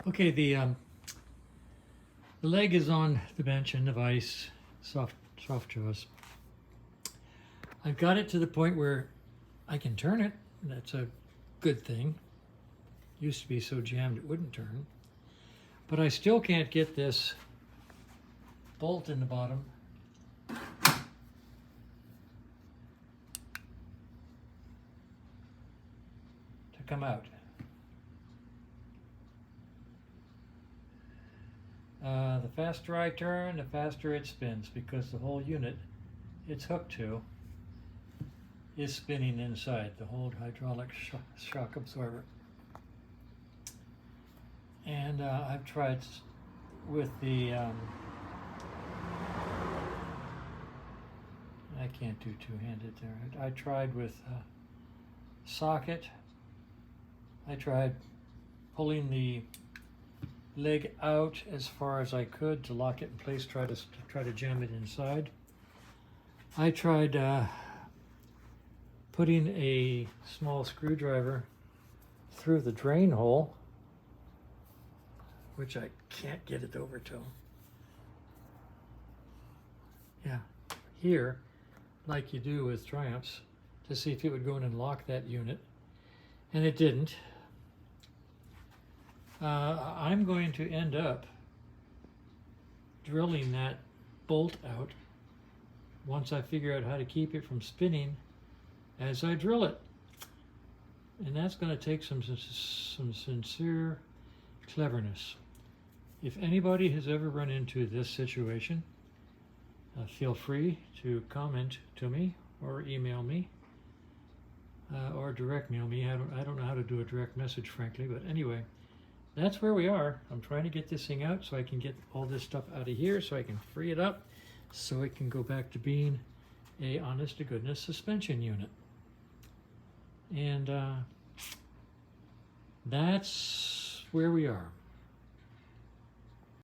Okay, the leg is on the bench in the vise, soft jaws. I've got it to the point where I can turn it. That's a good thing. Used to be so jammed it wouldn't turn. But I still can't get this bolt in the bottom to come out. The faster I turn, the faster it spins, because the whole unit it's hooked to is spinning inside, the whole hydraulic shock absorber. And I've tried with the, I can't do two-handed there. I tried with socket. I tried pulling the leg out as far as I could to lock it in place, try to jam it inside. I tried putting a small screwdriver through the drain hole, which I can't get it over to. Yeah, here, like you do with Triumphs, to see if it would go in and lock that unit, and it didn't. I'm going to end up drilling that bolt out once I figure out how to keep it from spinning as I drill it. And that's going to take some sincere cleverness. If anybody has ever run into this situation, feel free to comment to me or email me or direct mail me. I don't know how to do a direct message, frankly, but anyway, that's where we are. I'm trying to get this thing out so I can get all this stuff out of here so I can free it up so it can go back to being a honest-to-goodness suspension unit. And that's where we are.